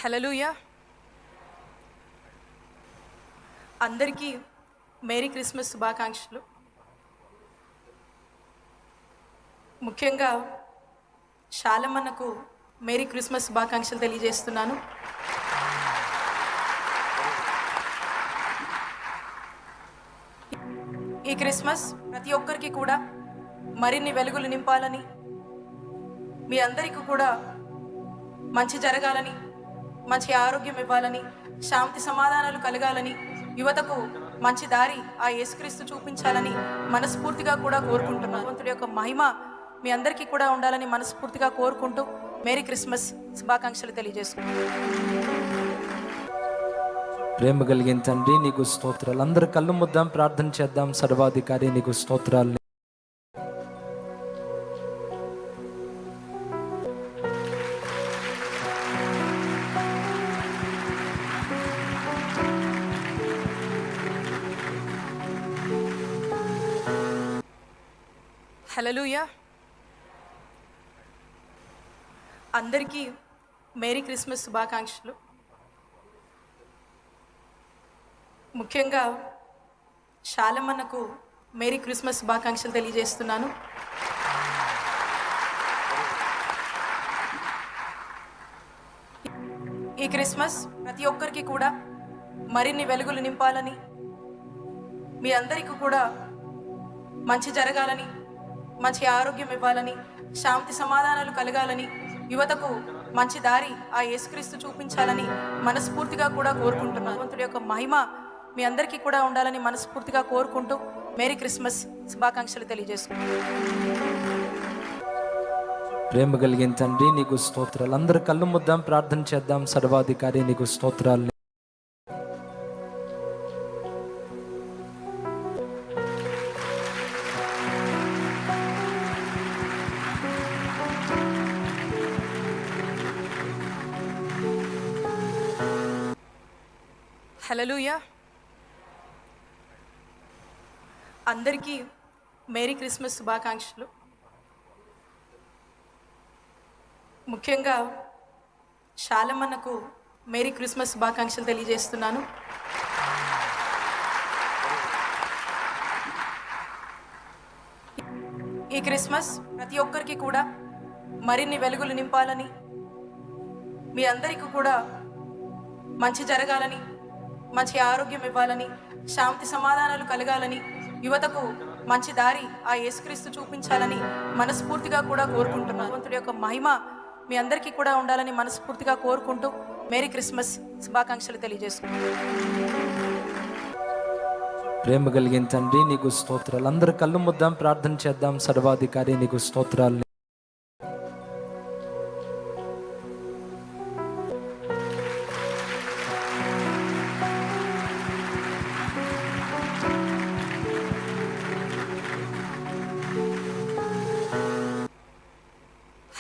హల్లెలూయా. అందరికీ merry Christmas శుభాకాంక్షలు. ముఖ్యంగా శాలమన్నకు మేరీ క్రిస్మస్ శుభాకాంక్షలు తెలియజేస్తున్నాను. ఈ క్రిస్మస్ ప్రతి ఒక్కరికి కూడా మరిన్ని వెలుగులు నింపాలని, మీ అందరికీ కూడా మంచి జరగాలని, మంచి ఆరోగ్యం ఇవ్వాలని, శాంతి సమాధానాలు కలగాలని, యువతకు మంచి దారి ఆ యేసుక్రీస్తు చూపించాలని మనస్ఫూర్తిగా కూడా కోరుకుంటున్నాను. భగవంతుడి యొక్క మహిమ మీ అందరికీ కూడా ఉండాలని మనస్ఫూర్తిగా కోరుకుంటూ మేరీ క్రిస్మస్ శుభాకాంక్షలు తెలియజేసుకుంటున్నాను. ప్రేమ కలిగిన తండ్రి నీకు స్తోత్రాలు. అందరు కళ్ళు ముద్దాం, ప్రార్థన చేద్దాం. సర్వాధికారి నీకు స్తోత్రాలు. హల్లెలూయా. అందరికీ మేరీ క్రిస్మస్ శుభాకాంక్షలు. ముఖ్యంగా శాలమన్నకు మేరీ క్రిస్మస్ శుభాకాంక్షలు తెలియజేస్తున్నాను. ఈ క్రిస్మస్ ప్రతి ఒక్కరికి కూడా మరిన్ని వెలుగులు నింపాలని, మీ అందరికీ కూడా మంచి జరగాలని, మంచి ఆరోగ్యం ఇవ్వాలని, శాంతి సమాధానాలు కలగాలని, యువతకు మంచి దారి ఆ యేసుక్రీస్తు చూపించాలని మనస్ఫూర్తిగా కూడా కోరుకుంటున్నాను. భగవంతుడి యొక్క మహిమ మీ అందరికీ కూడా ఉండాలని మనస్ఫూర్తిగా కోరుకుంటూ మేరీ క్రిస్మస్ శుభాకాంక్షలు తెలియజేసుకుంటున్నాను. ప్రేమ కలిగిన తండ్రి నీకు స్తోత్రాలు. అందరు కళ్ళు ముద్దాం, ప్రార్థన చేద్దాం. సర్వాధికారి నీకు స్తోత్రాలు. హల్లెలూయా. అందరికీ మేరీ క్రిస్మస్ శుభాకాంక్షలు. ముఖ్యంగా శాలమన్నకు మేరీ క్రిస్మస్ శుభాకాంక్షలు తెలియజేస్తున్నాను. ఈ క్రిస్మస్ ప్రతి ఒక్కరికి కూడా మరిన్ని వెలుగులు నింపాలని, మీ అందరికీ కూడా మంచి జరగాలని, మంచి ఆరోగ్యం ఇవ్వాలని, శాంతి సమాధానాలు కలగాలని, యువతకు మంచి దారి ఆ యేసుక్రీస్తు చూపించాలని మనస్ఫూర్తిగా కూడా కోరుకుంటున్నాను. భగవంతుడి యొక్క మహిమ మీ అందరికీ కూడా ఉండాలని మనస్ఫూర్తిగా కోరుకుంటూ మేరీ క్రిస్మస్ శుభాకాంక్షలు తెలియజేసుకుంటున్నాను. ప్రేమ కలిగిన తండ్రి నీకు స్తోత్రాలు. అందరు కళ్ళు ముద్దాం, ప్రార్థన చేద్దాం. సర్వాధికారి నీకు స్తోత్రాలు.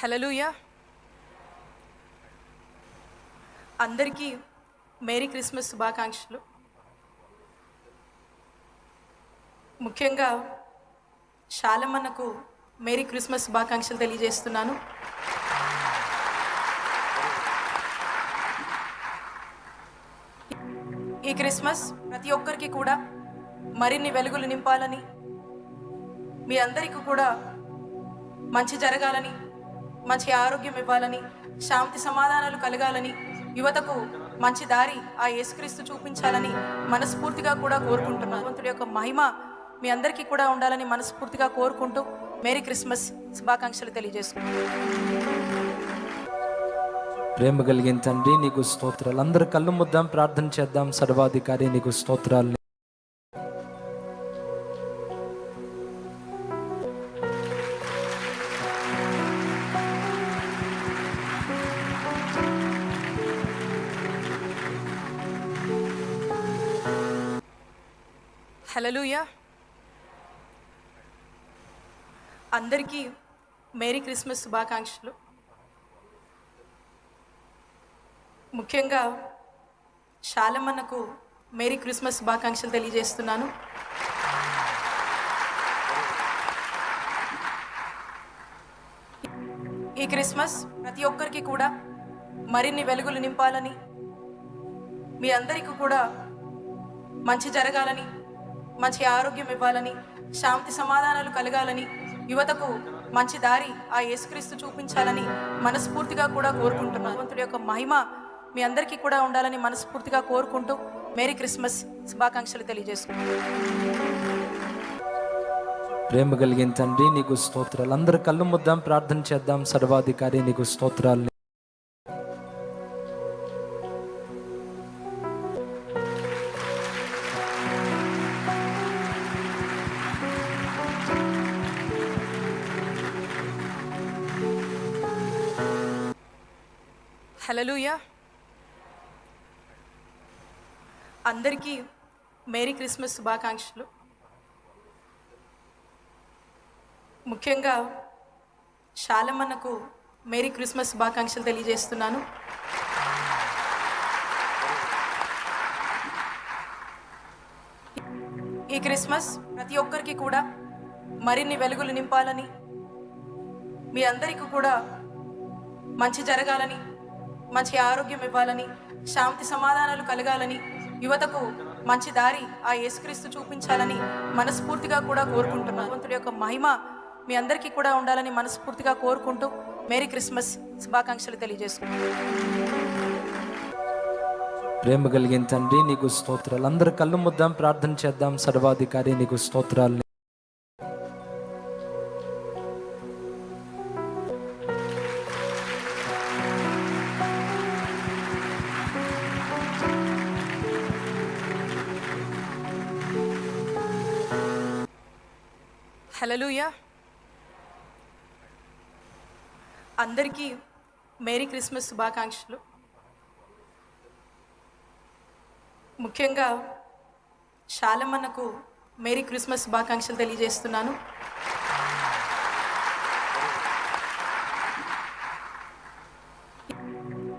హల్లెలూయా. అందరికీ మేరీ క్రిస్మస్ శుభాకాంక్షలు. ముఖ్యంగా శాలమన్నకు మేరీ క్రిస్మస్ శుభాకాంక్షలు తెలియజేస్తున్నాను. ఈ క్రిస్మస్ ప్రతి ఒక్కరికి కూడా మరిన్ని వెలుగులు నింపాలని, మీ అందరికీ కూడా మంచి జరగాలని, మంచి ఆరోగ్యం ఇవ్వాలని, శాంతి సమాధానాలు కలగాలని, యువతకు మంచి దారి ఆ యేసుక్రీస్తు చూపించాలని మనస్ఫూర్తిగా కూడా కోరుకుంటున్నాను. భగవంతుడి యొక్క మహిమ మీ అందరికీ కూడా ఉండాలని మనస్ఫూర్తిగా కోరుకుంటూ మేరీ క్రిస్మస్ శుభాకాంక్షలు తెలియజేసుకుంటున్నాను. ప్రేమ కలిగిన తండ్రి నీకు స్తోత్రాలు. అందరు కళ్ళు ముద్దాం, ప్రార్థన చేద్దాం. సర్వాధికారి నీకు స్తోత్రాలు. హల్లెలూయా. అందరికీ మేరీ క్రిస్మస్ శుభాకాంక్షలు. ముఖ్యంగా శాలమన్నకు మేరీ క్రిస్మస్ శుభాకాంక్షలు తెలియజేస్తున్నాను. ఈ క్రిస్మస్ ప్రతి ఒక్కరికి కూడా మరిన్ని వెలుగులు నింపాలని, మీ అందరికీ కూడా మంచి జరగాలని, మంచి ఆరోగ్యం ఇవ్వాలని, శాంతి సమాధానాలు కలగాలని, యువతకు మంచి దారి ఆ యేసుక్రీస్తు చూపించాలని మనస్ఫూర్తిగా కూడా కోరుకుంటున్నాను. భగవంతుడి యొక్క మహిమ మీ అందరికీ కూడా ఉండాలని మనస్ఫూర్తిగా కోరుకుంటూ మేరీ క్రిస్మస్ శుభాకాంక్షలు తెలియజేసుకుంటున్నాను. ప్రేమ కలిగిన తండ్రి నీకు స్తోత్రాలు. అందరు కళ్ళు ముద్దాం, ప్రార్థన చేద్దాం. సర్వాధికారి నీకు స్తోత్రాలు. హల్లెలూయా. అందరికీ మేరీ క్రిస్మస్ శుభాకాంక్షలు. ముఖ్యంగా శాలమన్నకు మేరీ క్రిస్మస్ శుభాకాంక్షలు తెలియజేస్తున్నాను. ఈ క్రిస్మస్ ప్రతి ఒక్కరికి కూడా మరిన్ని వెలుగులు నింపాలని, మీ అందరికీ కూడా మంచి జరగాలని, మంచి ఆరోగ్యం ఇవ్వాలని, శాంతి సమాధానాలు కలగాలని, యువతకు మంచి దారి ఆ యేసుక్రీస్తు చూపించాలని మనస్ఫూర్తిగా కూడా కోరుకుంటున్నాను. భగవంతుడి యొక్క మహిమ మీ అందరికీ కూడా ఉండాలని మనస్ఫూర్తిగా కోరుకుంటూ మేరీ క్రిస్మస్ శుభాకాంక్షలు తెలియజేసుకుంటున్నాను. ప్రేమ కలిగిన తండ్రి నీకు స్తోత్రాలు. అందరు కళ్ళు ముద్దాం, ప్రార్థన చేద్దాం. సర్వాధికారి నీకు స్తోత్రాలు. హల్లెలూయా. అందరికీ మేరీ క్రిస్మస్ శుభాకాంక్షలు. ముఖ్యంగా శాలమన్నకు మేరీ క్రిస్మస్ శుభాకాంక్షలు తెలియజేస్తున్నాను.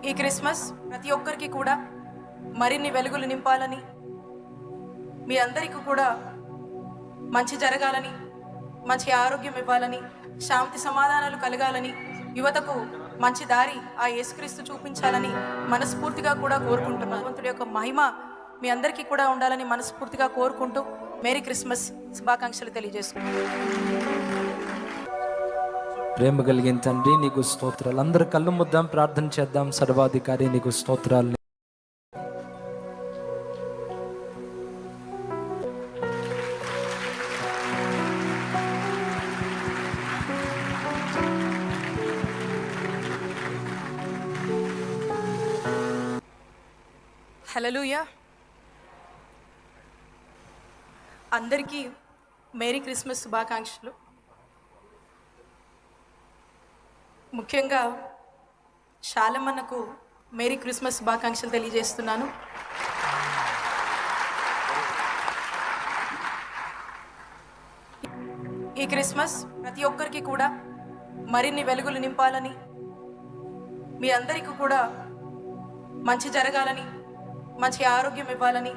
ఈ క్రిస్మస్ ప్రతి ఒక్కరికి కూడా మరిన్ని వెలుగులు నింపాలని, మీ అందరికీ కూడా మంచి జరగాలని, మంచి ఆరోగ్యం ఇవ్వాలని, శాంతి సమాధానాలు కలగాలని, యువతకు మంచి దారి ఆ యేసుక్రీస్తు చూపించాలని మనస్ఫూర్తిగా కూడా కోరుకుంటున్నాను. భగవంతుడి యొక్క మహిమ మీ అందరికీ కూడా ఉండాలని మనస్ఫూర్తిగా కోరుకుంటూ మేరీ క్రిస్మస్ శుభాకాంక్షలు తెలియజేసుకుంటున్నాను. ప్రేమ కలిగిన తండ్రి నీకు స్తోత్రాలు. అందరు కళ్ళు ముద్దాం, ప్రార్థన చేద్దాం. సర్వాధికారి నీకు స్తోత్రాలు. హల్లెలూయా. అందరికీ మేరీ క్రిస్మస్ శుభాకాంక్షలు. ముఖ్యంగా శాలమన్నకు మేరీ క్రిస్మస్ శుభాకాంక్షలు తెలియజేస్తున్నాను. ఈ క్రిస్మస్ ప్రతి ఒక్కరికి కూడా మరిన్ని వెలుగులు నింపాలని, మీ అందరికీ కూడా మంచి జరగాలని, మంచి ఆరోగ్యం ఇవ్వాలని,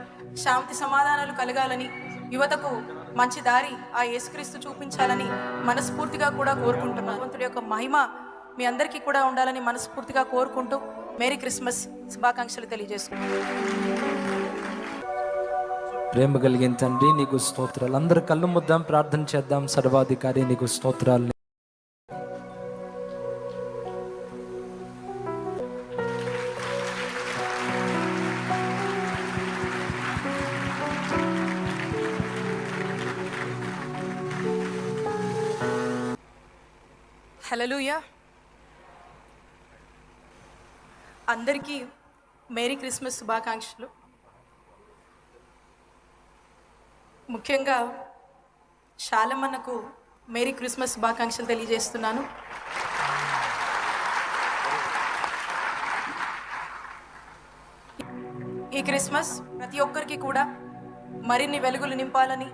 శాంతి సమాధానాలు కలగాలని, యువతకు మంచి దారి ఆ యేసుక్రీస్తు చూపించాలని మనస్ఫూర్తిగా కూడా కోరుకుంటున్నాను. భగవంతుడి యొక్క మహిమ మీ అందరికీ కూడా ఉండాలని మనస్ఫూర్తిగా కోరుకుంటూ మేరీ క్రిస్మస్ శుభాకాంక్షలు తెలియజేసుకుంటున్నాను. ప్రేమ కలిగిన తండ్రి నీకు స్తోత్రాలు. అందరు కళ్ళు ముద్దాం, ప్రార్థన చేద్దాం. సర్వాధికారి నీకు స్తోత్రాలు. హల్లెలూయా. అందరికీ మేరీ క్రిస్మస్ శుభాకాంక్షలు. ముఖ్యంగా శాలమన్నకు మేరీ క్రిస్మస్ శుభాకాంక్షలు తెలియజేస్తున్నాను. ఈ క్రిస్మస్ ప్రతి ఒక్కరికి కూడా మరిన్ని వెలుగులు నింపాలని,